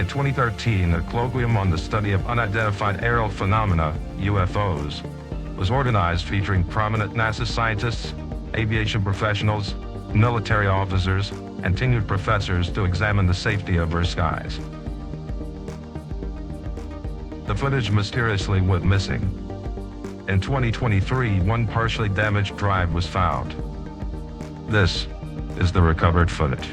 In 2013, a colloquium on the study of unidentified aerial phenomena, UFOs, was organized featuring prominent NASA scientists, aviation professionals, military officers, and tenured professors to examine the safety of our skies. The footage mysteriously went missing. In 2023, one partially damaged drive was found. This is the recovered footage.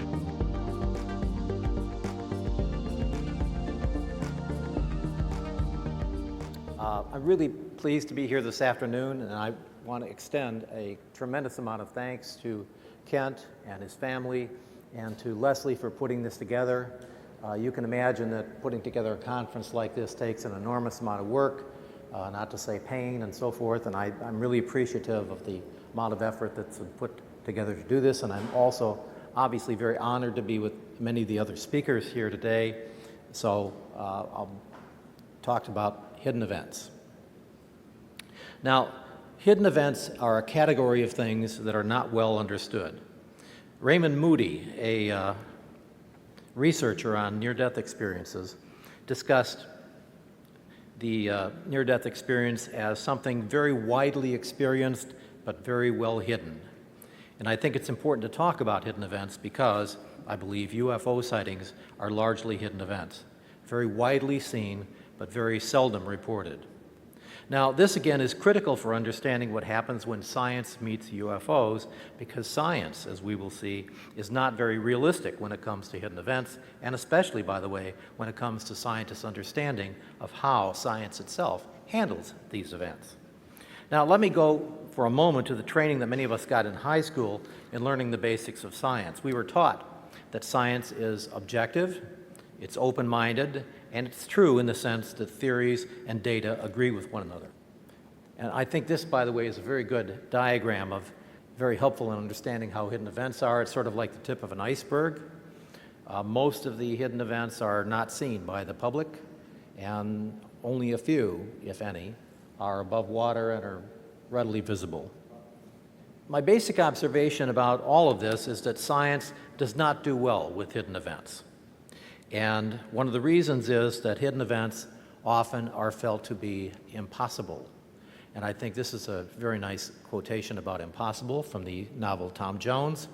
I'm really pleased to be here this afternoon, and I want to extend a tremendous amount of thanks to Kent and his family and to Leslie for putting this together. You can imagine that putting together a conference like this takes an enormous amount of work, not to say pain and so forth, and I'm really appreciative of the amount of effort that's been put together to do this, and I'm also obviously very honored to be with many of the other speakers here today. So I'll talk about hidden events. Now, hidden events are a category of things that are not well understood. Raymond Moody, a researcher on near-death experiences, discussed the near-death experience as something very widely experienced but very well hidden. And I think it's important to talk about hidden events because I believe UFO sightings are largely hidden events, very widely seen but very seldom reported. Now, this again is critical for understanding what happens when science meets UFOs, because science, as we will see, is not very realistic when it comes to hidden events, and especially, by the way, when it comes to scientists' understanding of how science itself handles these events. Now, let me go for a moment to the training that many of us got in high school in learning the basics of science. We were taught that science is objective, it's open-minded, and it's true in the sense that theories and data agree with one another. And I think this, by the way, is a very good diagram very helpful in understanding how hidden events are. It's sort of like the tip of an iceberg. Most of the hidden events are not seen by the public, and only a few, if any, are above water and are readily visible. My basic observation about all of this is that science does not do well with hidden events. And one of the reasons is that hidden events often are felt to be impossible. And I think this is a very nice quotation about impossible from the novel Tom Jones.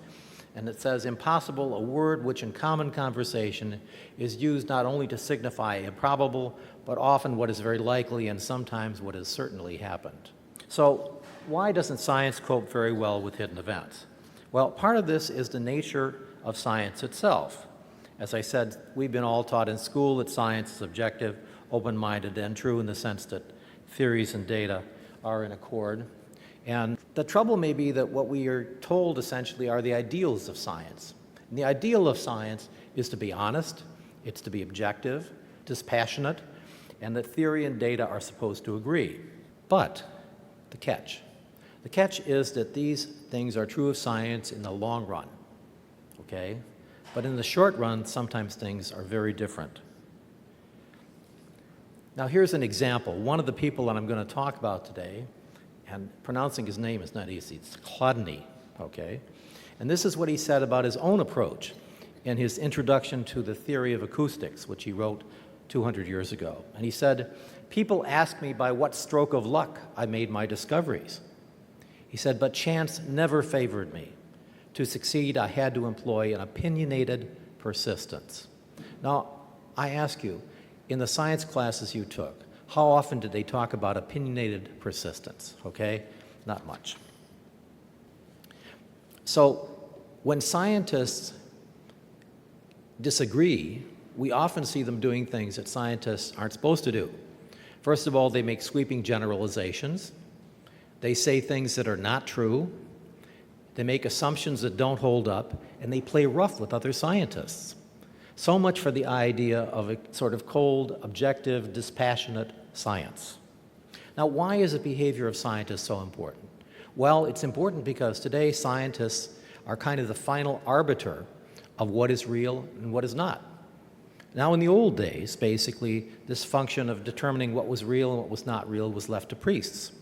And it says, "Impossible, a word which in common conversation is used not only to signify improbable, but often what is very likely and sometimes what has certainly happened." So why doesn't science cope very well with hidden events? Well, part of this is the nature of science itself. As I said, we've been all taught in school that science is objective, open-minded, and true in the sense that theories and data are in accord. And the trouble may be that what we are told essentially are the ideals of science. And the ideal of science is to be honest, it's to be objective, dispassionate, and that theory and data are supposed to agree. But the catch is that these things are true of science in the long run, okay? But in the short run, sometimes things are very different. Now here's an example. One of the people that I'm going to talk about today, and pronouncing his name is not easy, it's Courtney, okay? And this is what he said about his own approach in his introduction to the theory of acoustics, which he wrote 200 years ago. And he said, "People ask me by what stroke of luck I made my discoveries." He said, "But chance never favored me. To succeed, I had to employ an opinionated persistence." Now, I ask you, in the science classes you took, how often did they talk about opinionated persistence? Okay? Not much. So, when scientists disagree, we often see them doing things that scientists aren't supposed to do. First of all, they make sweeping generalizations. They say things that are not true. They make assumptions that don't hold up, and they play rough with other scientists. So much for the idea of a sort of cold, objective, dispassionate science. Now, why is the behavior of scientists so important? Well, it's important because today scientists are kind of the final arbiter of what is real and what is not. Now, in the old days, basically, this function of determining what was real and what was not real was left to priests.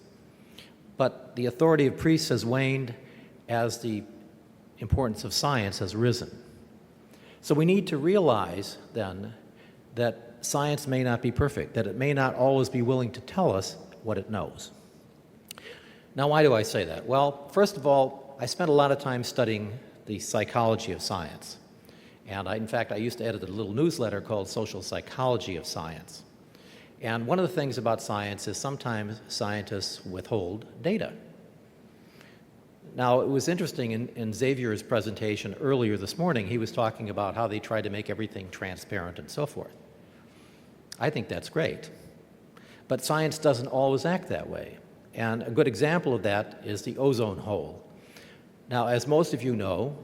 But the authority of priests has waned as the importance of science has risen. So we need to realize then that science may not be perfect, that it may not always be willing to tell us what it knows. Now, why do I say that? Well, first of all, I spent a lot of time studying the psychology of science. And in fact, I used to edit a little newsletter called Social Psychology of Science. And one of the things about science is sometimes scientists withhold data. Now, it was interesting in Xavier's presentation earlier this morning, he was talking about how they try to make everything transparent and so forth. I think that's great. But science doesn't always act that way. And a good example of that is the ozone hole. Now, as most of you know,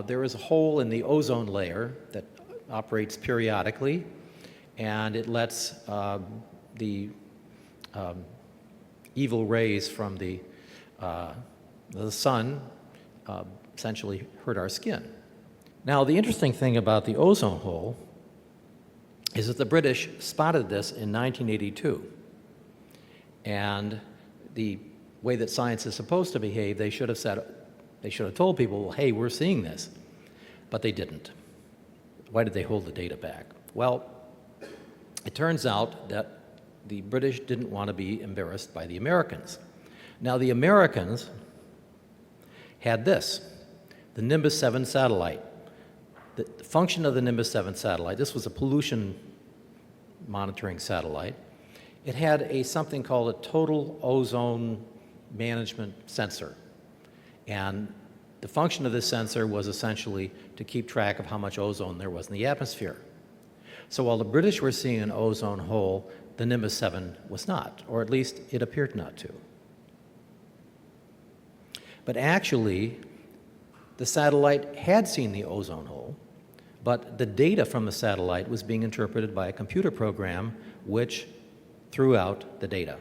there is a hole in the ozone layer that operates periodically, and it lets the evil rays from the sun essentially hurt our skin. Now, the interesting thing about the ozone hole is that the British spotted this in 1982. And the way that science is supposed to behave, they should have told people, well, hey, we're seeing this. But they didn't. Why did they hold the data back? Well, it turns out that the British didn't want to be embarrassed by the Americans. Now, the Americans had this, the Nimbus 7 satellite. The function of the Nimbus 7 satellite, this was a pollution monitoring satellite. It had something called a total ozone management sensor. And the function of this sensor was essentially to keep track of how much ozone there was in the atmosphere. So while the British were seeing an ozone hole, the Nimbus 7 was not, or at least it appeared not to. But actually, the satellite had seen the ozone hole, but the data from the satellite was being interpreted by a computer program which threw out the data.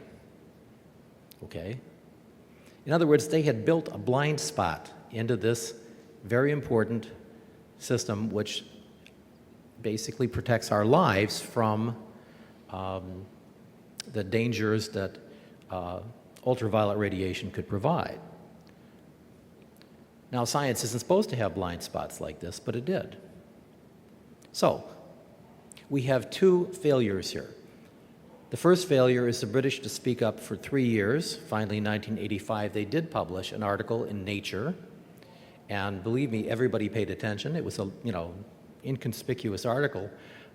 Okay? In other words, they had built a blind spot into this very important system which basically protects our lives from the dangers that ultraviolet radiation could provide. Now, science isn't supposed to have blind spots like this, but it did. So, we have two failures here. The first failure is the British to speak up for 3 years. Finally, in 1985, they did publish an article in Nature. And believe me, everybody paid attention. It was a, inconspicuous article,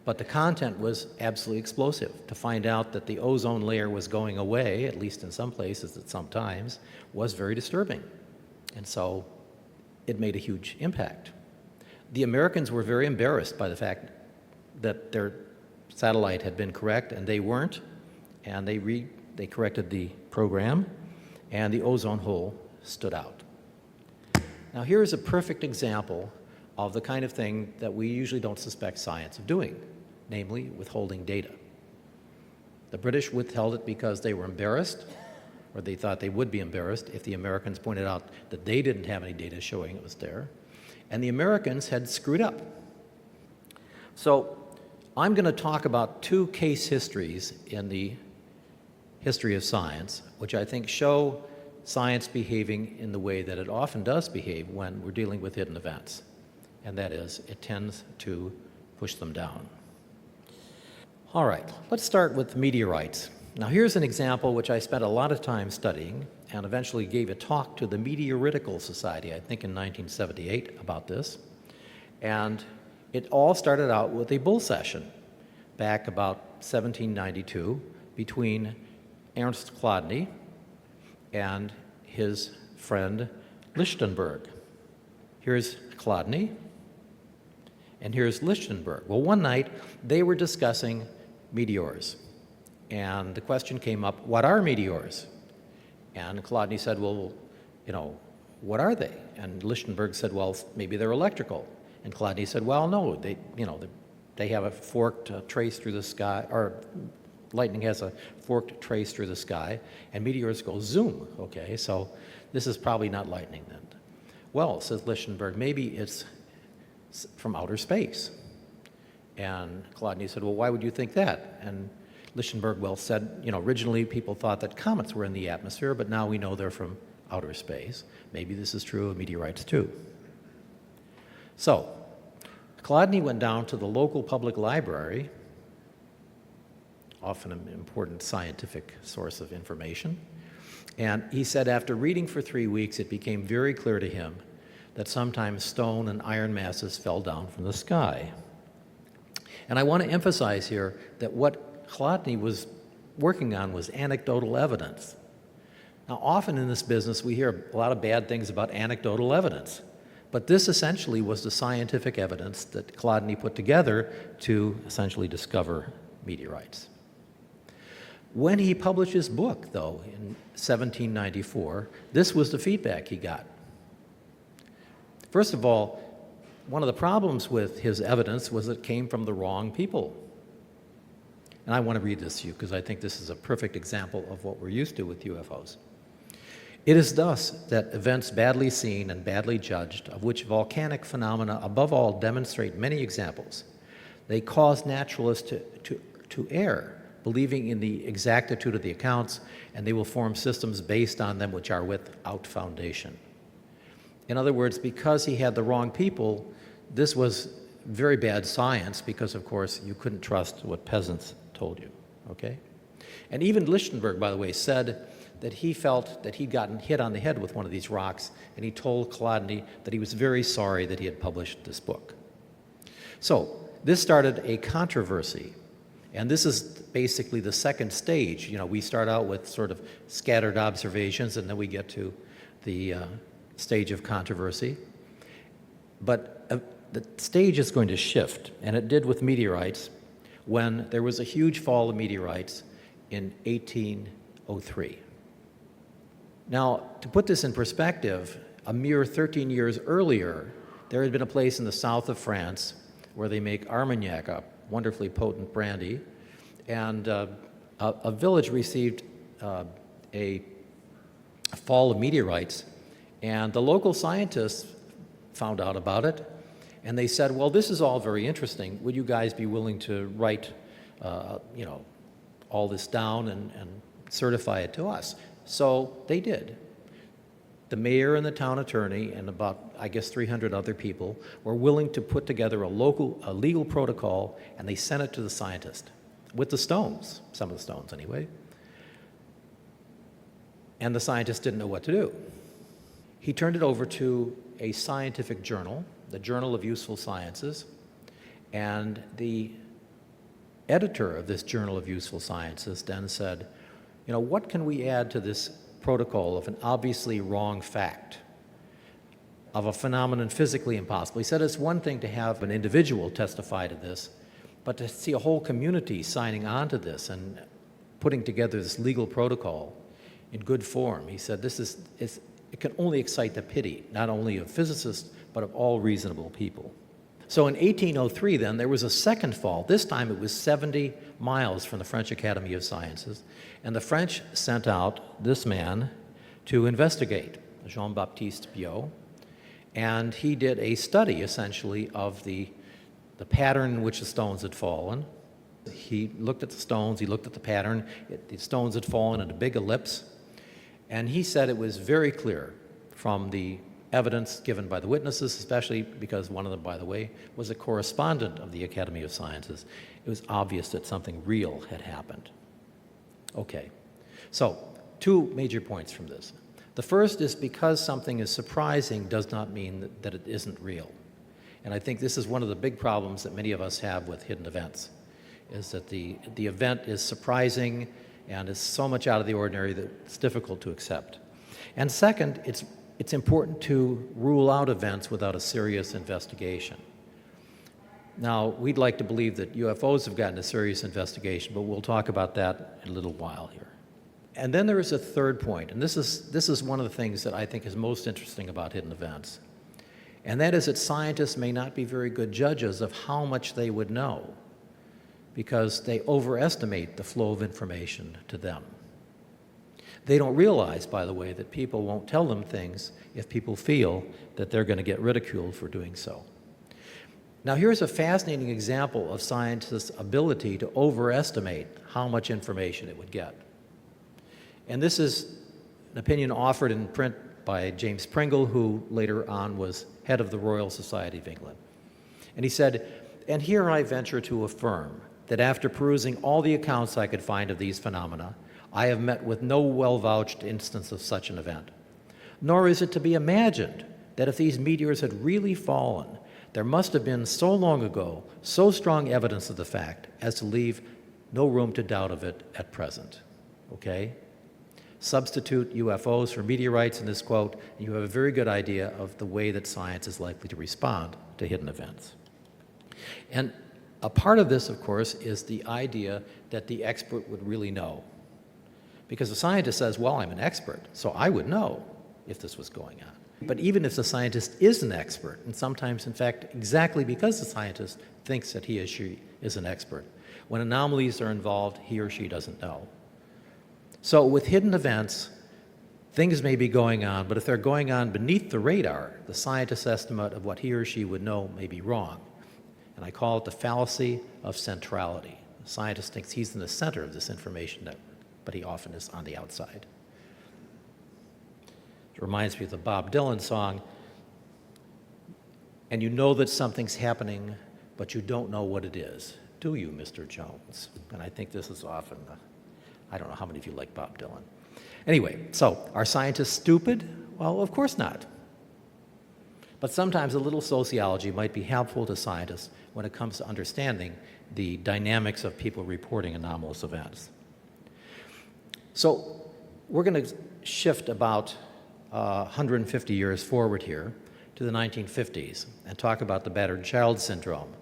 but the content was absolutely explosive. To find out that the ozone layer was going away, at least in some places at some times, was very disturbing. And so it made a huge impact. The Americans were very embarrassed by the fact that their satellite had been correct and they weren't, and they corrected the program, and the ozone hole stood out. Now here's a perfect example of the kind of thing that we usually don't suspect science of doing, namely withholding data. The British withheld it because they were embarrassed, or they thought they would be embarrassed if the Americans pointed out that they didn't have any data showing it was there, and the Americans had screwed up. So I'm going to talk about two case histories in the history of science, which I think show science behaving in the way that it often does behave when we're dealing with hidden events. And that is, it tends to push them down. All right, let's start with meteorites. Now here's an example which I spent a lot of time studying and eventually gave a talk to the Meteoritical Society, I think in 1978, about this. And it all started out with a bull session back about 1792 between Ernst Chladni and his friend Lichtenberg. Here's Chladni, and here's Lichtenberg. Well, one night they were discussing meteors, and the question came up, what are meteors? And Chladni said, well, what are they? And Lichtenberg said, well, maybe they're electrical. And Chladni said, well, no, they have a forked trace through the sky, or lightning has a forked trace through the sky, and meteors go zoom, okay? So this is probably not lightning then. Well, says Lichtenberg, maybe it's from outer space. And Chladni said, well, why would you think that? And Lichtenberg said, originally people thought that comets were in the atmosphere, but now we know they're from outer space. Maybe this is true of meteorites too. So, Chladni went down to the local public library often an important scientific source of information. And he said after reading for 3 weeks, it became very clear to him that sometimes stone and iron masses fell down from the sky. And I want to emphasize here that what Courtney was working on was anecdotal evidence. Now, often in this business, we hear a lot of bad things about anecdotal evidence, but this essentially was the scientific evidence that Courtney put together to essentially discover meteorites. When he published his book, though, in 1794, this was the feedback he got. First of all, one of the problems with his evidence was it came from the wrong people. And I want to read this to you because I think this is a perfect example of what we're used to with UFOs. It is thus that events badly seen and badly judged, of which volcanic phenomena above all demonstrate many examples, they cause naturalists to err, believing in the exactitude of the accounts, and they will form systems based on them which are without foundation. In other words, because he had the wrong people, this was very bad science because, of course, you couldn't trust what peasants told you, okay? And even Lichtenberg, by the way, said that he felt that he'd gotten hit on the head with one of these rocks, and he told Courtney that he was very sorry that he had published this book. So this started a controversy, and this is basically the second stage. You know, we start out with sort of scattered observations, and then we get to the stage of controversy. But the stage is going to shift, and it did with meteorites when there was a huge fall of meteorites in 1803. Now, to put this in perspective, a mere 13 years earlier, there had been a place in the south of France where they make Armagnac, a wonderfully potent brandy, and a village received a fall of meteorites, and the local scientists found out about it, and they said, well, this is all very interesting. Would you guys be willing to write, all this down and certify it to us? So they did. The mayor and the town attorney and about, I guess, 300 other people were willing to put together a legal protocol, and they sent it to the scientist with the stones, some of the stones anyway. And the scientist didn't know what to do. He turned it over to a scientific journal, the Journal of Useful Sciences, and the editor of this Journal of Useful Sciences then said, you know, what can we add to this protocol of an obviously wrong fact, of a phenomenon physically impossible? He said it's one thing to have an individual testify to this, but to see a whole community signing on to this and putting together this legal protocol in good form, he said it can only excite the pity, not only of physicists, but of all reasonable people. So in 1803 then, there was a second fall. This time it was 70 miles from the French Academy of Sciences, and the French sent out this man to investigate, Jean-Baptiste Biot, and he did a study essentially of the pattern in which the stones had fallen. He looked at the stones, he looked at the pattern, the stones had fallen in a big ellipse, and he said it was very clear from the evidence given by the witnesses, especially because one of them, by the way, was a correspondent of the Academy of Sciences. It was obvious that something real had happened. Okay, so two major points from this. The first is because something is surprising does not mean that it isn't real. And I think this is one of the big problems that many of us have with hidden events, is that the event is surprising and is so much out of the ordinary that it's difficult to accept. And second, it's important to rule out events without a serious investigation. Now, we'd like to believe that UFOs have gotten a serious investigation, but we'll talk about that in a little while here. And then there is a third point, and this is one of the things that I think is most interesting about hidden events, and that is that scientists may not be very good judges of how much they would know, because they overestimate the flow of information to them. They don't realize, by the way, that people won't tell them things if people feel that they're going to get ridiculed for doing so. Now, here's a fascinating example of scientists' ability to overestimate how much information it would get. And this is an opinion offered in print by James Pringle, who later on was head of the Royal Society of England. And he said, "And here I venture to affirm that after perusing all the accounts I could find of these phenomena, I have met with no well-vouched instance of such an event. Nor is it to be imagined that if these meteors had really fallen, there must have been so long ago so strong evidence of the fact as to leave no room to doubt of it at present. Okay? Substitute UFOs for meteorites in this quote, and you have a very good idea of the way that science is likely to respond to hidden events. And a part of this, of course, is the idea that the expert would really know. Because the scientist says, well, I'm an expert, so I would know if this was going on. But even if the scientist is an expert, and sometimes, in fact, exactly because the scientist thinks that he or she is an expert, when anomalies are involved, he or she doesn't know. So with hidden events, things may be going on, but if they're going on beneath the radar, the scientist's estimate of what he or she would know may be wrong. And I call it the fallacy of centrality. The scientist thinks he's in the center of this information network, but he often is on the outside. It reminds me of the Bob Dylan song, and you know that something's happening, but you don't know what it is. Do you, Mr. Jones? And I think this is often, I don't know how many of you like Bob Dylan. Anyway, so are scientists stupid? Well, of course not. But sometimes a little sociology might be helpful to scientists when it comes to understanding the dynamics of people reporting anomalous events. So we're going to shift about 150 years forward here to the 1950s and talk about the battered child syndrome.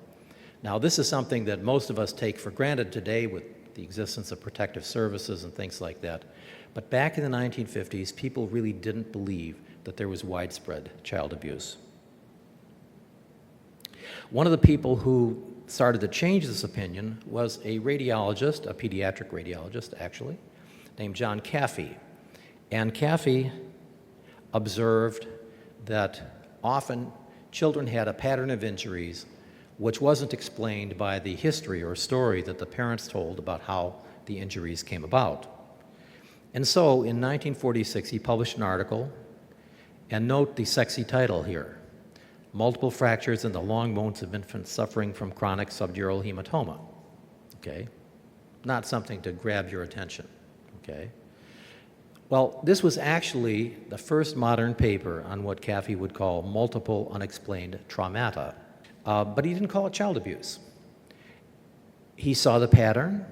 Now, this is something that most of us take for granted today with the existence of protective services and things like that. But back in the 1950s, people really didn't believe that there was widespread child abuse. One of the people who started to change this opinion was a radiologist, a pediatric radiologist actually, named John Caffey. And Caffey observed that often children had a pattern of injuries which wasn't explained by the history or story that the parents told about how the injuries came about. And so in 1946, he published an article, and note the sexy title here, Multiple Fractures in the Long Bones of Infants Suffering from Chronic Subdural Hematoma. Okay? Not something to grab your attention. Okay? Well, this was actually the first modern paper on what Caffey would call multiple unexplained traumata. But he didn't call it child abuse. He saw the pattern,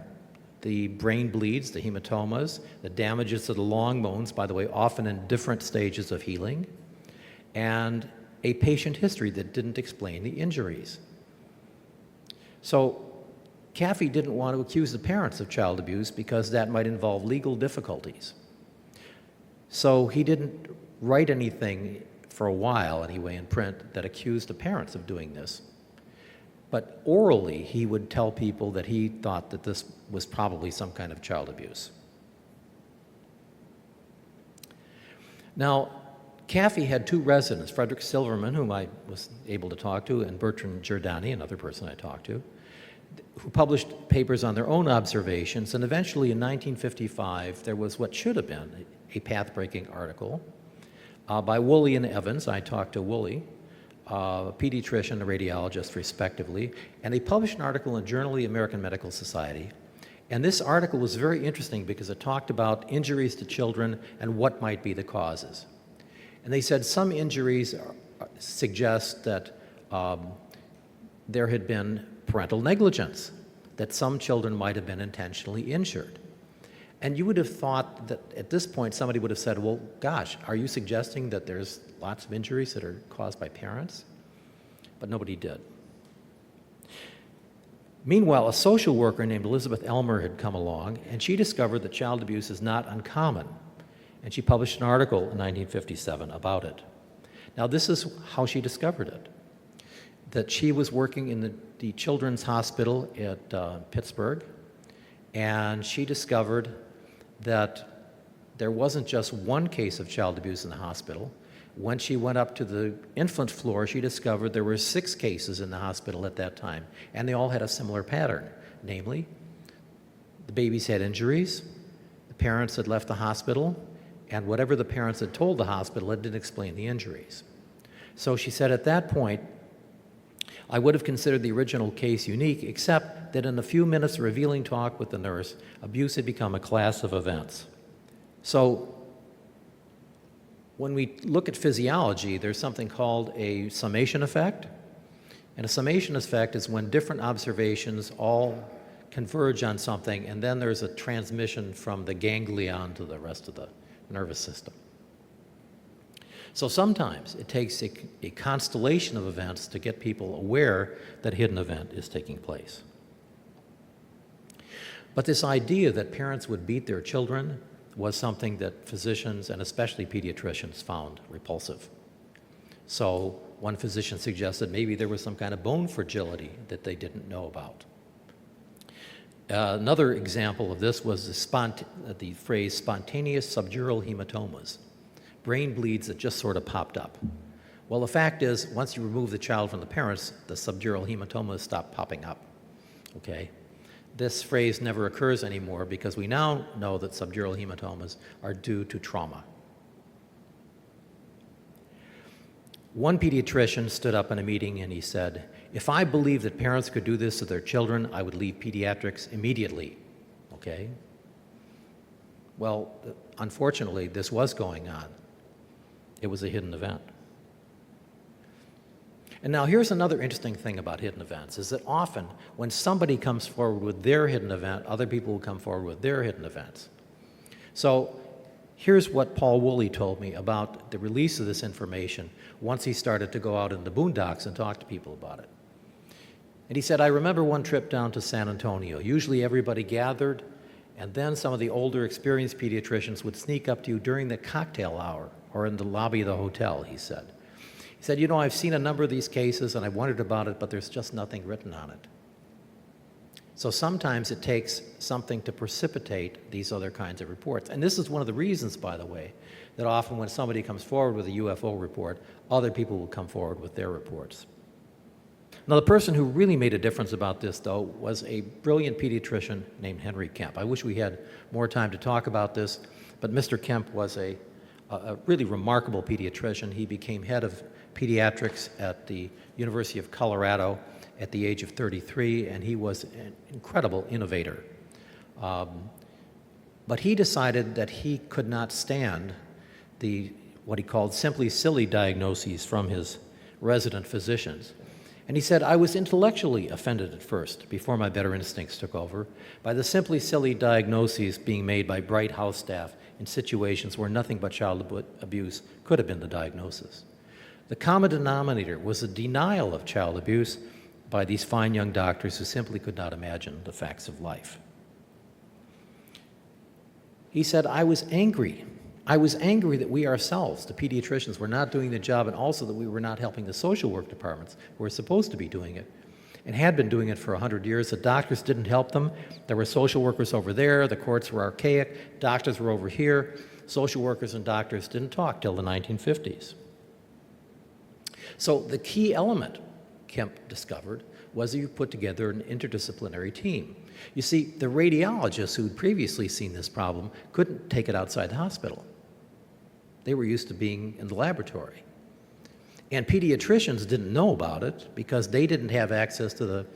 the brain bleeds, the hematomas, the damages to the long bones, by the way, often in different stages of healing, and a patient history that didn't explain the injuries. So Caffey didn't want to accuse the parents of child abuse because that might involve legal difficulties. So he didn't write anything for a while, anyway, in print that accused the parents of doing this. But orally, he would tell people that he thought that this was probably some kind of child abuse. Now, Caffey had two residents, Frederick Silverman, whom I was able to talk to, and Bertrand Giordani, another person I talked to, who published papers on their own observations. And eventually, in 1955, there was what should have been a path-breaking article by Woolley and Evans. I talked to Woolley, a pediatrician, a radiologist, respectively, and they published an article in the Journal of the American Medical Society. And this article was very interesting because it talked about injuries to children and what might be the causes. And they said some injuries suggest that there had been parental negligence, that some children might have been intentionally injured. And you would have thought that at this point somebody would have said, well, gosh, are you suggesting that there's lots of injuries that are caused by parents? But nobody did. Meanwhile, a social worker named Elizabeth Elmer had come along, and she discovered that child abuse is not uncommon. And she published an article in 1957 about it. Now, this is how she discovered it. That she was working in the Children's Hospital at Pittsburgh, and she discovered that there wasn't just one case of child abuse in the hospital. When she went up to the infant floor, she discovered there were 6 cases in the hospital at that time, and they all had a similar pattern. Namely, the babies had injuries, the parents had left the hospital, and whatever the parents had told the hospital, it didn't explain the injuries. So she said at that point, I would have considered the original case unique, except that in a few minutes' revealing talk with the nurse, abuse had become a class of events. So when we look at physiology, there's something called a summation effect. And a summation effect is when different observations all converge on something, and then there's a transmission from the ganglion to the rest of the nervous system. So sometimes it takes a constellation of events to get people aware that a hidden event is taking place. But this idea that parents would beat their children was something that physicians and especially pediatricians found repulsive. So one physician suggested maybe there was some kind of bone fragility that they didn't know about. Another example of this was the phrase spontaneous subdural hematomas, brain bleeds that just sort of popped up. Well, the fact is, once you remove the child from the parents, the subdural hematomas stop popping up, okay? This phrase never occurs anymore because we now know that subdural hematomas are due to trauma. One pediatrician stood up in a meeting and he said, "If I believed that parents could do this to their children, I would leave pediatrics immediately." Okay? Well, unfortunately, this was going on. It was a hidden event. And now here's another interesting thing about hidden events, is that often when somebody comes forward with their hidden event, other people will come forward with their hidden events. So here's what Paul Woolley told me about the release of this information once he started to go out in the boondocks and talk to people about it. And he said, "I remember one trip down to San Antonio. Usually everybody gathered, and then some of the older, experienced pediatricians would sneak up to you during the cocktail hour or in the lobby of the hotel," he said. He said, "You know, I've seen a number of these cases and I've wondered about it, but there's just nothing written on it." So sometimes it takes something to precipitate these other kinds of reports. And this is one of the reasons, by the way, that often when somebody comes forward with a UFO report, other people will come forward with their reports. Now, the person who really made a difference about this, though, was a brilliant pediatrician named Henry Kemp. I wish we had more time to talk about this, but Mr. Kemp was a really remarkable pediatrician. He became head of pediatrics at the University of Colorado at the age of 33, and he was an incredible innovator. But he decided that he could not stand what he called simply silly diagnoses from his resident physicians. And he said, "I was intellectually offended at first, before my better instincts took over, by the simply silly diagnoses being made by bright house staff in situations where nothing but child abuse could have been the diagnosis. The common denominator was a denial of child abuse by these fine young doctors who simply could not imagine the facts of life." He said, I was angry. I was angry that we ourselves, the pediatricians, were not doing the job, and also that we were not helping the social work departments who were supposed to be doing it and had been doing it for 100 years. The doctors didn't help them. There were social workers over there. The courts were archaic. Doctors were over here. Social workers and doctors didn't talk till the 1950s. So the key element, Kemp discovered, was that you put together an interdisciplinary team. You see, the radiologists who'd previously seen this problem couldn't take it outside the hospital. They were used to being in the laboratory. And pediatricians didn't know about it because they didn't have access to the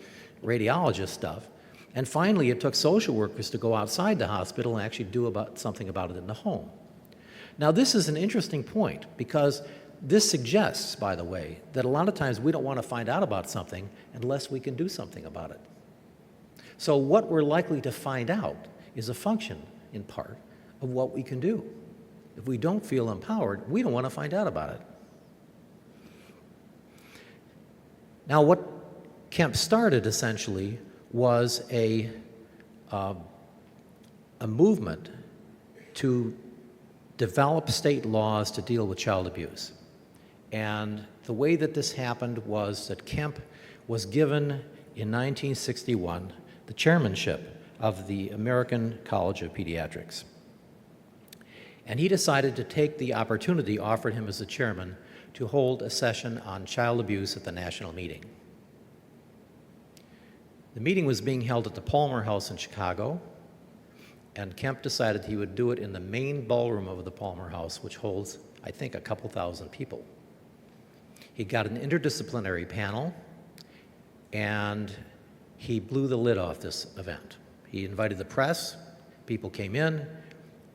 radiologist stuff. And finally, it took social workers to go outside the hospital and actually do something about it in the home. Now, this is an interesting point because this suggests, by the way, that a lot of times we don't want to find out about something unless we can do something about it. So what we're likely to find out is a function, in part, of what we can do. If we don't feel empowered, we don't want to find out about it. Now, what Kemp started, essentially, was a movement to develop state laws to deal with child abuse. And the way that this happened was that Kemp was given in 1961 the chairmanship of the American College of Pediatrics. And he decided to take the opportunity offered him as the chairman to hold a session on child abuse at the national meeting. The meeting was being held at the Palmer House in Chicago, and Kemp decided he would do it in the main ballroom of the Palmer House, which holds, I think, a couple thousand people. He got an interdisciplinary panel. and he blew the lid off this event. He invited the press, people came in,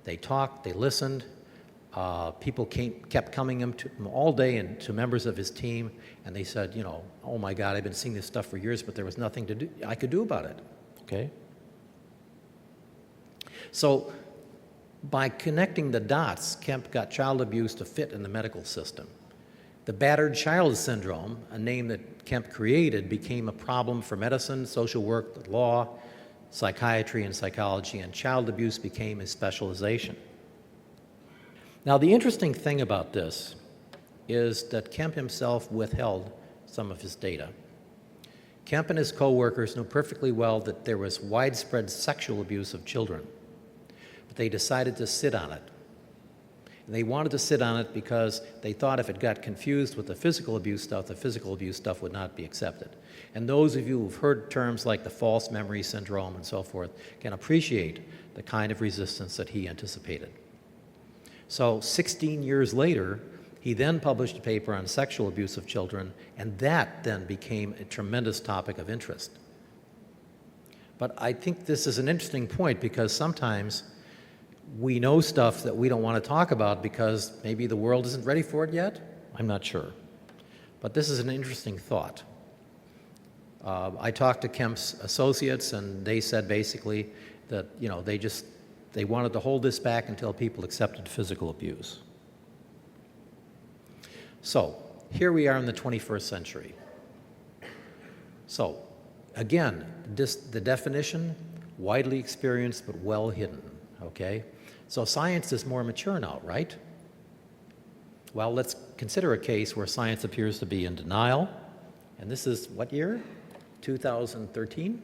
they talked, they listened, people kept coming to him all day and to members of his team, and they said, you know, oh my God, I've been seeing this stuff for years, but there was nothing I could do about it, okay? So by connecting the dots, Kemp got child abuse to fit in the medical system. The battered child syndrome, a name that Kemp created, became a problem for medicine, social work, law, psychiatry, and psychology, and child abuse became his specialization. Now, the interesting thing about this is that Kemp himself withheld some of his data. Kemp and his co-workers knew perfectly well that there was widespread sexual abuse of children, but they decided to sit on it. And they wanted to sit on it because they thought if it got confused with the physical abuse stuff would not be accepted. And those of you who've heard terms like the false memory syndrome and so forth can appreciate the kind of resistance that he anticipated. So 16 years later, he then published a paper on sexual abuse of children, and that then became a tremendous topic of interest. But I think this is an interesting point because sometimes we know stuff that we don't want to talk about because maybe the world isn't ready for it yet. I'm not sure. But this is an interesting thought. I talked to Kemp's associates, and they said basically that, you know, they wanted to hold this back until people accepted physical abuse. So here we are in the 21st century. So again, the definition, widely experienced but well hidden, okay? So science is more mature now, right? Well, let's consider a case where science appears to be in denial. And this is what year? 2013.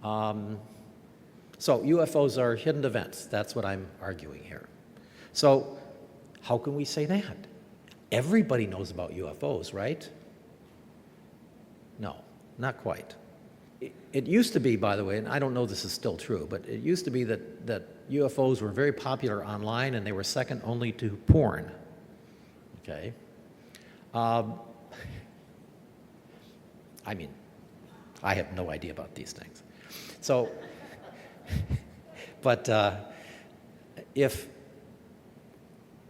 So UFOs are hidden events. That's what I'm arguing here. So how can we say that? Everybody knows about UFOs, right? No, not quite. It used to be, by the way, and I don't know this is still true, but it used to be that UFOs were very popular online and they were second only to porn, okay? I mean, I have no idea about these things. So, but if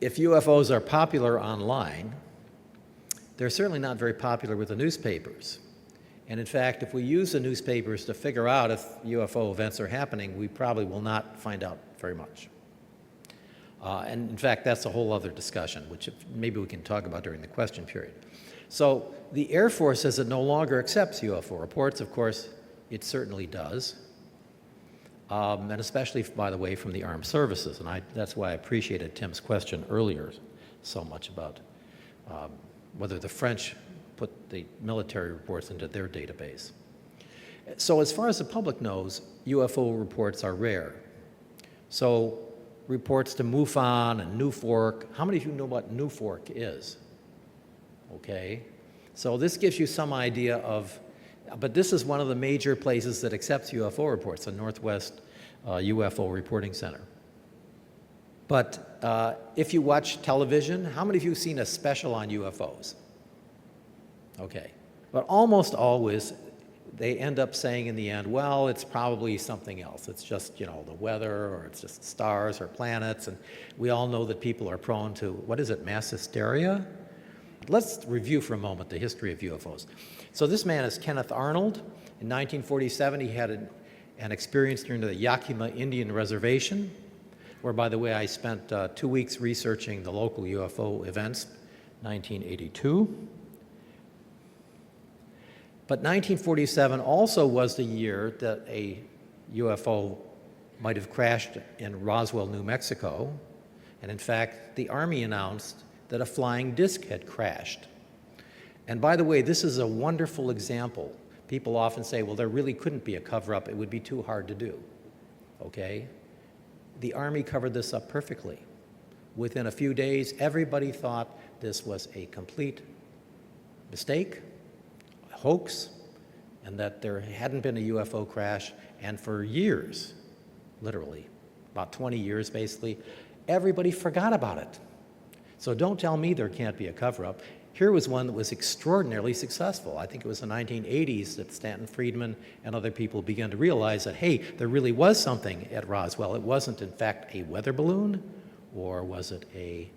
UFOs are popular online, they're certainly not very popular with the newspapers. And in fact, if we use the newspapers to figure out if UFO events are happening, we probably will not find out very much. And in fact, that's a whole other discussion, which maybe we can talk about during the question period. So the Air Force says it no longer accepts UFO reports. Of course, it certainly does. And especially, by the way, from the armed services. And that's why I appreciated Tim's question earlier so much about whether the French put the military reports into their database. So as far as the public knows, UFO reports are rare. So reports to MUFON and NUFORC, how many of you know what NUFORC is? Okay, so this gives you some idea of, but this is one of the major places that accepts UFO reports, the Northwest UFO Reporting Center. But if you watch television, how many of you have seen a special on UFOs? Okay, but almost always they end up saying in the end, well, it's probably something else. It's just, you know, the weather, or it's just stars or planets, and we all know that people are prone to, what is it, mass hysteria? Let's review for a moment the history of UFOs. So this man is Kenneth Arnold. In 1947, he had an experience during the Yakima Indian Reservation, where, by the way, I spent 2 weeks researching the local UFO events, 1982. But 1947 also was the year that a UFO might have crashed in Roswell, New Mexico. And in fact, the Army announced that a flying disc had crashed. And by the way, this is a wonderful example. People often say, well, there really couldn't be a cover-up. It would be too hard to do, okay? The Army covered this up perfectly. Within a few days, everybody thought this was a complete mistake, a hoax, and that there hadn't been a UFO crash. And for years, literally, about 20 years basically, everybody forgot about it. So don't tell me there can't be a cover-up. Here was one that was extraordinarily successful. I think it was the 1980s that Stanton Friedman and other people began to realize that, hey, there really was something at Roswell. It wasn't, in fact, a weather balloon, or was it a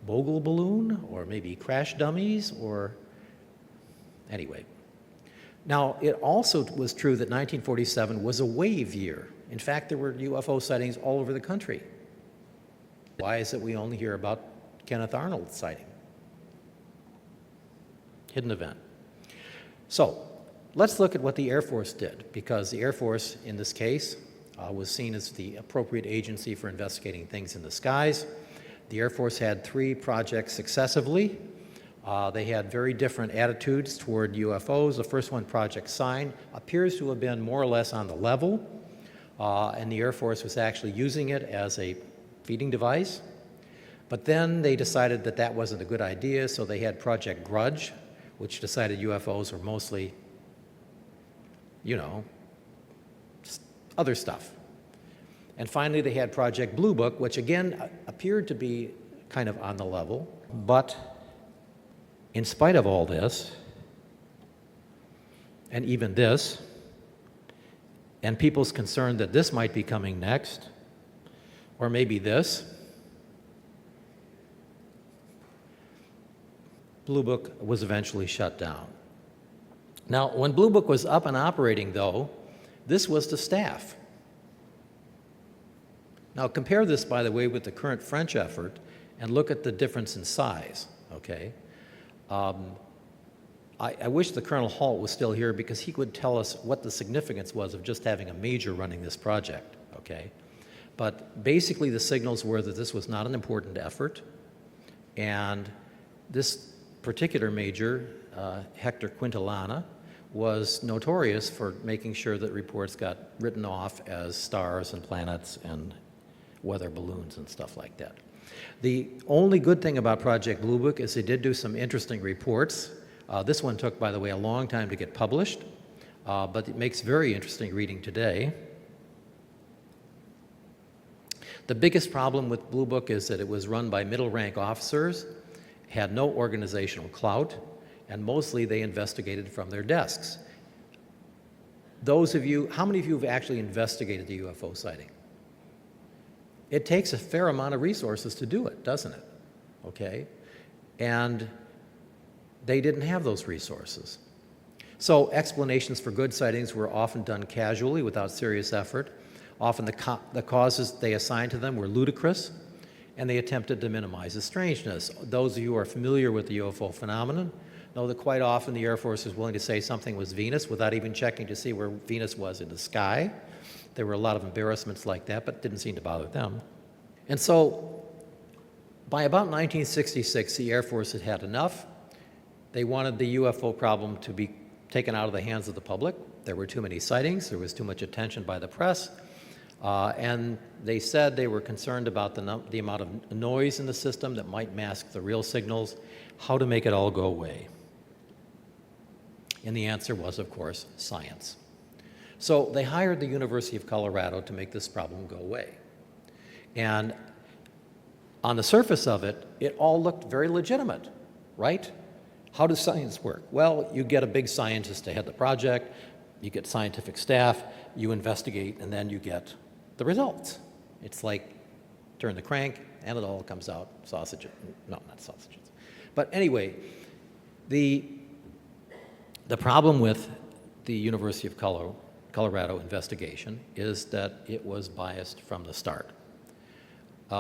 Bogle balloon, or maybe crash dummies, or anyway. Now, it also was true that 1947 was a wave year. In fact, there were UFO sightings all over the country. Why is it we only hear about Kenneth Arnold's sighting? Hidden event. So, let's look at what the Air Force did, because the Air Force, in this case, was seen as the appropriate agency for investigating things in the skies. The Air Force had 3 projects successively. They had very different attitudes toward UFOs. The first one, Project Sign, appears to have been more or less on the level, and the Air Force was actually using it as a feeding device. But then they decided that that wasn't a good idea, so they had Project Grudge, which decided UFOs were mostly, you know, other stuff. And finally, they had Project Blue Book, which again appeared to be kind of on the level. But in spite of all this, and even this, and people's concern that this might be coming next, or maybe this, Blue Book was eventually shut down. Now, when Blue Book was up and operating, though, this was the staff. Now, compare this, by the way, with the current French effort, and look at the difference in size, okay? I wish the Colonel Halt was still here, because he would tell us what the significance was of just having a major running this project, okay? But basically, the signals were that this was not an important effort, and this particular major, Hector Quintillana, was notorious for making sure that reports got written off as stars and planets and weather balloons and stuff like that. The only good thing about Project Blue Book is they did do some interesting reports. This one took, by the way, a long time to get published, but it makes very interesting reading today. The biggest problem with Blue Book is that it was run by middle-rank officers, had no organizational clout, and mostly they investigated from their desks. Those of you, how many of you have actually investigated the UFO sighting? It takes a fair amount of resources to do it, doesn't it? Okay? And they didn't have those resources. So explanations for good sightings were often done casually without serious effort. Often the causes they assigned to them were ludicrous, and they attempted to minimize the strangeness. Those of you who are familiar with the UFO phenomenon know that quite often the Air Force was willing to say something was Venus without even checking to see where Venus was in the sky. There were a lot of embarrassments like that, but it didn't seem to bother them. And so by about 1966, the Air Force had had enough. They wanted the UFO problem to be taken out of the hands of the public. There were too many sightings, there was too much attention by the press, and they said they were concerned about the amount of noise in the system that might mask the real signals, how to make it all go away. And the answer was, of course, science. So they hired the University of Colorado to make this problem go away. And on the surface of it, it all looked very legitimate, right? How does science work? Well, you get a big scientist to head the project, you get scientific staff, you investigate, and then you get the results. It's like turn the crank, and it all comes out sausages. No, not sausages. But anyway, the problem with the University of Colorado investigation is that it was biased from the start.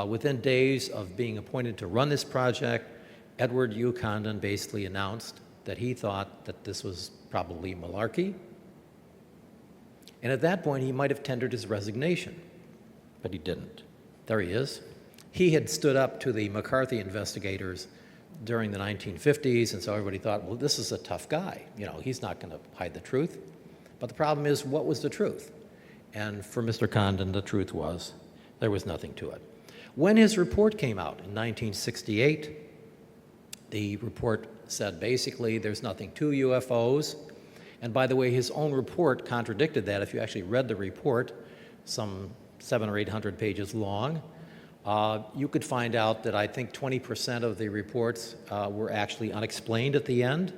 Within days of being appointed to run this project, Edward U. Condon basically announced that he thought that this was probably malarkey. And at that point, he might have tendered his resignation, but he didn't. There he is. He had stood up to the McCarthy investigators during the 1950s, and so everybody thought, well, this is a tough guy. You know, he's not going to hide the truth. But the problem is, what was the truth? And for Mr. Condon, the truth was there was nothing to it. When his report came out in 1968, the report said basically there's nothing to UFOs. And by the way, his own report contradicted that. If you actually read the report, some 700 or 800 pages long, You could find out that I think 20% of the reports were actually unexplained at the end.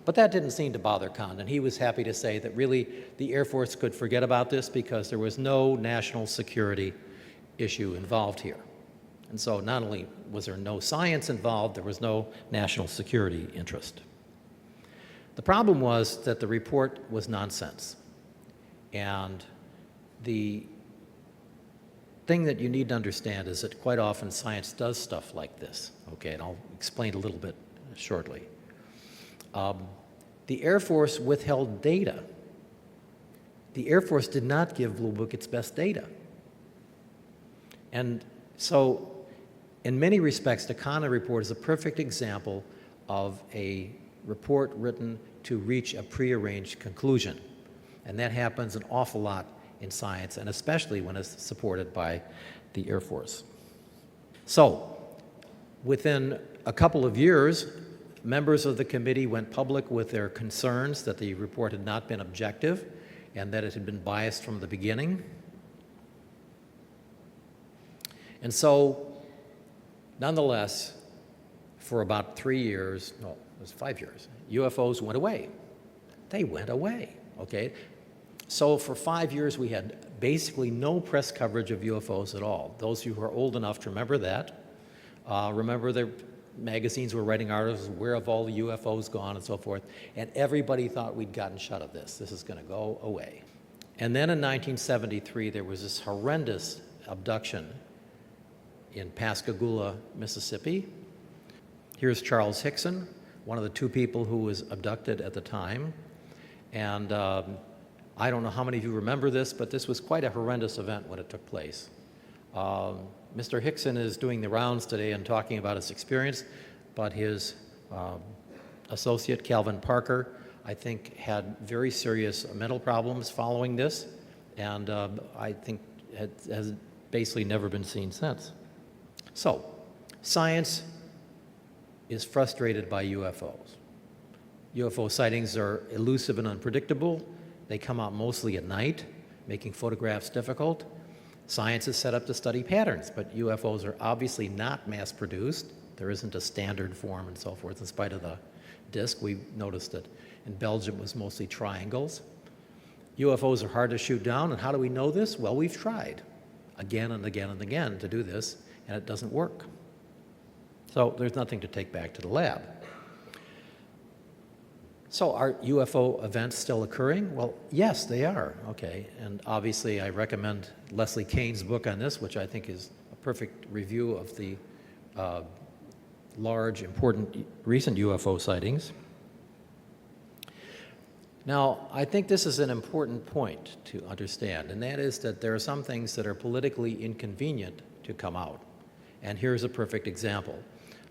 But that didn't seem to bother Condon. He was happy to say that really the Air Force could forget about this because there was no national security issue involved here. And so not only was there no science involved, there was no national security interest. The problem was that the report was nonsense. And the thing that you need to understand is that quite often science does stuff like this, okay, and I'll explain a little bit shortly. The Air Force withheld data. The Air Force did not give Blue Book its best data. And so, in many respects, the Condon report is a perfect example of a report written to reach a prearranged conclusion. And that happens an awful lot in science, and especially when it's supported by the Air Force. So, within a couple of years, members of the committee went public with their concerns that the report had not been objective and that it had been biased from the beginning. And so, nonetheless, for about 3 years, no, it was 5 years, UFOs went away. They went away, okay? So for 5 years, we had basically no press coverage of UFOs at all. Those of you who are old enough to remember that, remember the magazines were writing articles, where have all the UFOs gone and so forth, and everybody thought we'd gotten shut of this. This is going to go away. And then in 1973, there was this horrendous abduction in Pascagoula, Mississippi. Here's Charles Hickson, one of the two people who was abducted at the time. And I don't know how many of you remember this, but this was quite a horrendous event when it took place. Mr. Hickson is doing the rounds today and talking about his experience, but his associate, Calvin Parker, I think had very serious mental problems following this, and I think has basically never been seen since. So, science is frustrated by UFOs. UFO sightings are elusive and unpredictable. They come out mostly at night, making photographs difficult. Science is set up to study patterns, but UFOs are obviously not mass-produced. There isn't a standard form and so forth, in spite of the disk. We noticed that in Belgium it was mostly triangles. UFOs are hard to shoot down, and how do we know this? Well, we've tried again and again and again to do this, and it doesn't work. So there's nothing to take back to the lab. So are UFO events still occurring? Well, yes, they are, okay. And obviously I recommend Leslie Kane's book on this, which I think is a perfect review of the large, important, recent UFO sightings. Now, I think this is an important point to understand, and that is that there are some things that are politically inconvenient to come out. And here's a perfect example.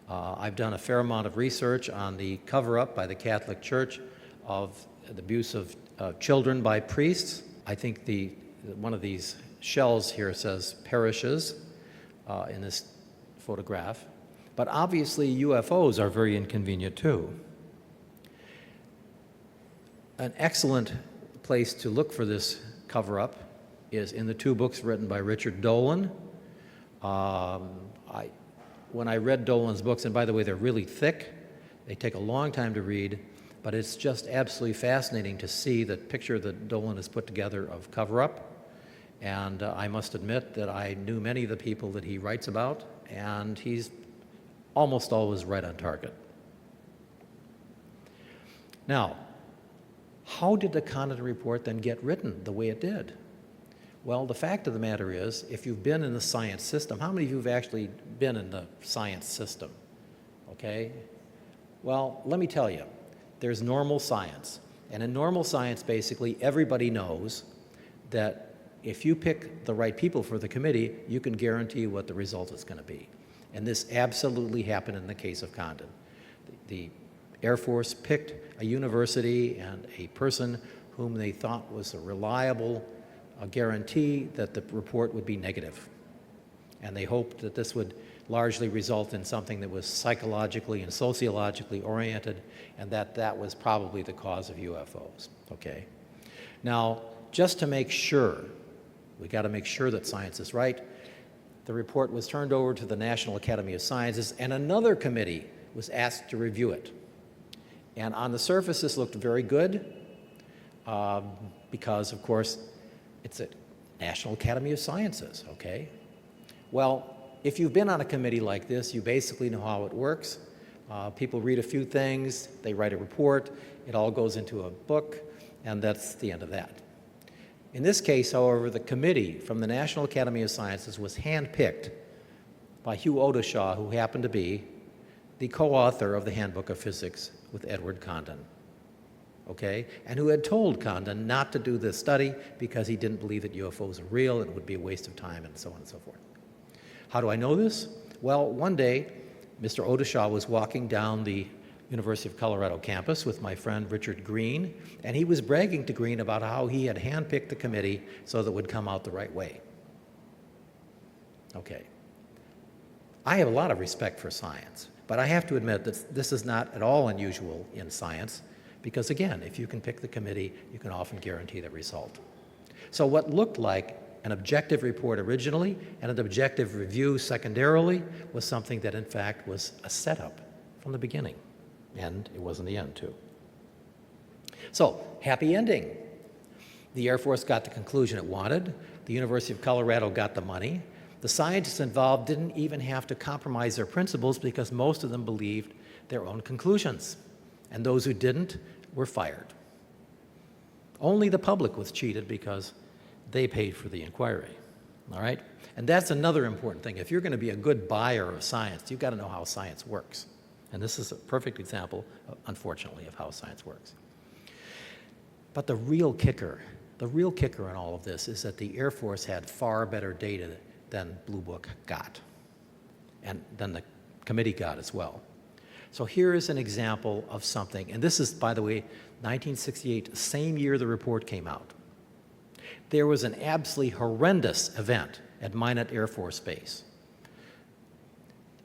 I've done a fair amount of research on the cover-up by the Catholic Church of the abuse of children by priests. I think one of these shells here says parishes in this photograph. But obviously UFOs are very inconvenient too. An excellent place to look for this cover-up is in the two books written by Richard Dolan. When I read Dolan's books, and by the way, they're really thick, they take a long time to read, but it's just absolutely fascinating to see the picture that Dolan has put together of cover-up. And I must admit that I knew many of the people that he writes about, and he's almost always right on target. Now, how did the Condon report then get written the way it did? Well, the fact of the matter is, if you've been in the science system, how many of you have actually been in the science system? Okay? Well, let me tell you, there's normal science. And in normal science, basically, everybody knows that if you pick the right people for the committee, you can guarantee what the result is going to be. And this absolutely happened in the case of Condon. The Air Force picked a university and a person whom they thought was a reliable guarantee that the report would be negative. And they hoped that this would largely result in something that was psychologically and sociologically oriented, and that was probably the cause of UFOs, okay? Now, just to make sure, we got to make sure that science is right, The report was turned over to the National Academy of Sciences, and another committee was asked to review it. And on the surface, this looked very good because, of course, it's a National Academy of Sciences, okay? Well, if you've been on a committee like this, you basically know how it works. People read a few things, they write a report, it all goes into a book, and that's the end of that. In this case, however, the committee from the National Academy of Sciences was handpicked by Hugh Odeshaw, who happened to be the co-author of the Handbook of Physics with Edward Condon, okay? And who had told Condon not to do this study because he didn't believe that UFOs are real and it would be a waste of time and so on and so forth. How do I know this? Well, one day, Mr. Odeshaw was walking down the University of Colorado campus with my friend Richard Green, and he was bragging to Green about how he had handpicked the committee so that it would come out the right way. Okay. I have a lot of respect for science, but I have to admit that this is not at all unusual in science because, again, if you can pick the committee, you can often guarantee the result. So what looked like an objective report originally and an objective review secondarily was something that, in fact, was a setup from the beginning. And it was in the end, too. So, happy ending. The Air Force got the conclusion it wanted. The University of Colorado got the money. The scientists involved didn't even have to compromise their principles because most of them believed their own conclusions. And those who didn't were fired. Only the public was cheated because they paid for the inquiry. All right? And that's another important thing. If you're going to be a good buyer of science, you've got to know how science works. And this is a perfect example, unfortunately, of how science works. But the real kicker in all of this is that the Air Force had far better data than Blue Book got, and than the committee got as well. So here is an example of something, and this is, by the way, 1968, the same year the report came out. There was an absolutely horrendous event at Minot Air Force Base.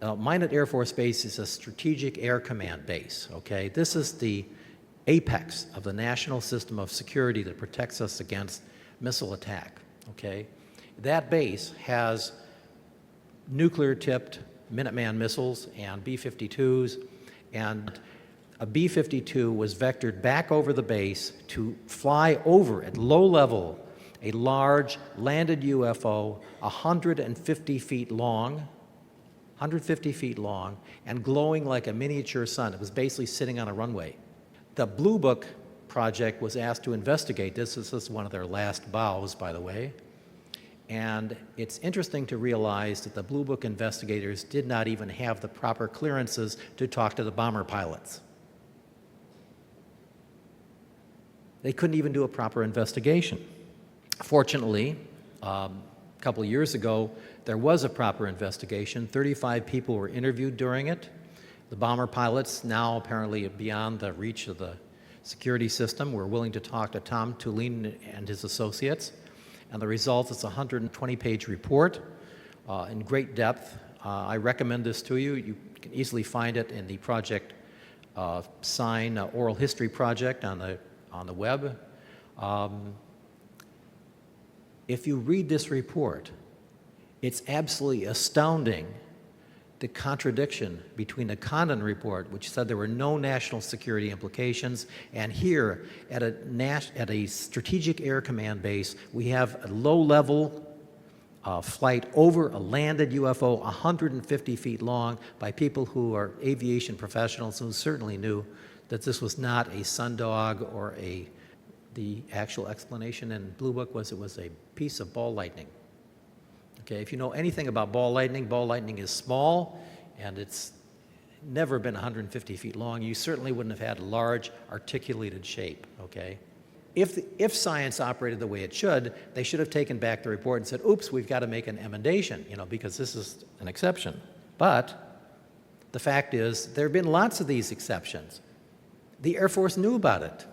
Minot Air Force Base is a strategic air command base, okay? This is the apex of the national system of security that protects us against missile attack, okay? That base has nuclear-tipped Minuteman missiles and B-52s, and a B-52 was vectored back over the base to fly over at low level a large landed UFO 150 feet long, and glowing like a miniature sun. It was basically sitting on a runway. The Blue Book project was asked to investigate this. This is one of their last bows, by the way. And it's interesting to realize that the Blue Book investigators did not even have the proper clearances to talk to the bomber pilots. They couldn't even do a proper investigation. Fortunately, a couple of years ago, there was a proper investigation. 35 people were interviewed during it. The bomber pilots, now apparently beyond the reach of the security system, were willing to talk to Tom Tulin and his associates. And the result is a 120-page report in great depth. I recommend this to you. You can easily find it in the Project Sign Oral History Project on the web. If you read this report, it's absolutely astounding the contradiction between the Condon report, which said there were no national security implications, and here at a strategic air command base, we have a low-level flight over a landed UFO 150 feet long by people who are aviation professionals who certainly knew that this was not a sundog or the actual explanation in Blue Book was it was a piece of ball lightning. Okay, if you know anything about ball lightning is small and it's never been 150 feet long. You certainly wouldn't have had a large articulated shape, okay? If science operated the way it should, they should have taken back the report and said, oops, we've got to make an emendation, because this is an exception. But the fact is, there have been lots of these exceptions. The Air Force knew about it.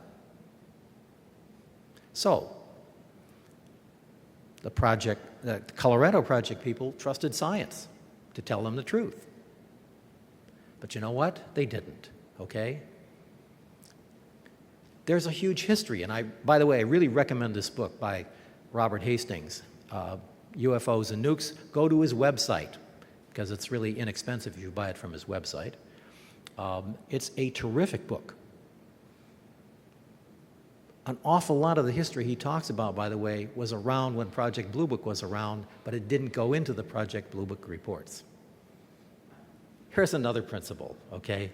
So, the Colorado Project people trusted science to tell them the truth. But you know what? They didn't, okay? There's a huge history, and by the way, I really recommend this book by Robert Hastings, UFOs and Nukes, go to his website, because it's really inexpensive if you buy it from his website. It's a terrific book. An awful lot of the history he talks about, by the way, was around when Project Blue Book was around, but it didn't go into the Project Blue Book reports. Here's another principle, okay?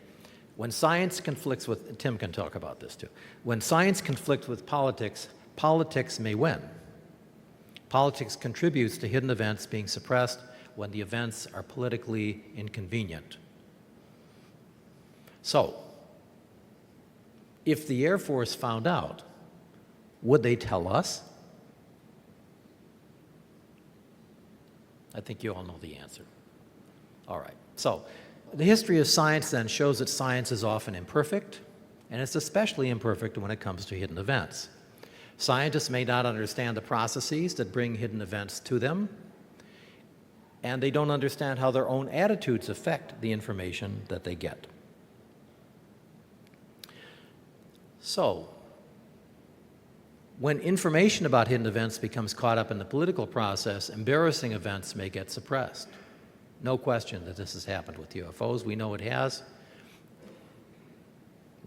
When science conflicts with, Tim can talk about this too, when science conflicts with politics, politics may win. Politics contributes to hidden events being suppressed when the events are politically inconvenient. So, if the Air Force found out, would they tell us? I think you all know the answer. All right, so the history of science then shows that science is often imperfect, and it's especially imperfect when it comes to hidden events. Scientists may not understand the processes that bring hidden events to them, and they don't understand how their own attitudes affect the information that they get. So, when information about hidden events becomes caught up in the political process, embarrassing events may get suppressed. No question that this has happened with UFOs. We know it has.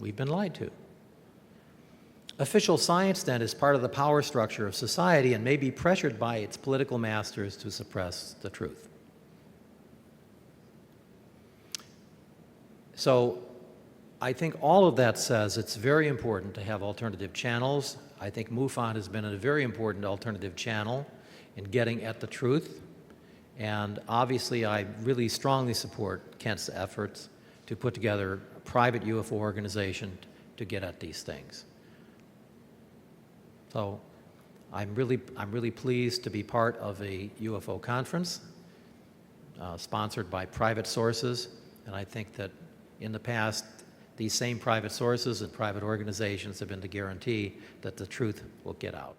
We've been lied to. Official science, then, is part of the power structure of society and may be pressured by its political masters to suppress the truth. So, I think all of that says it's very important to have alternative channels. I think MUFON has been a very important alternative channel in getting at the truth. And obviously, I really strongly support Kent's efforts to put together a private UFO organization to get at these things. So I'm really pleased to be part of a UFO conference sponsored by private sources. And I think that in the past, these same private sources and private organizations have been the guarantee that the truth will get out.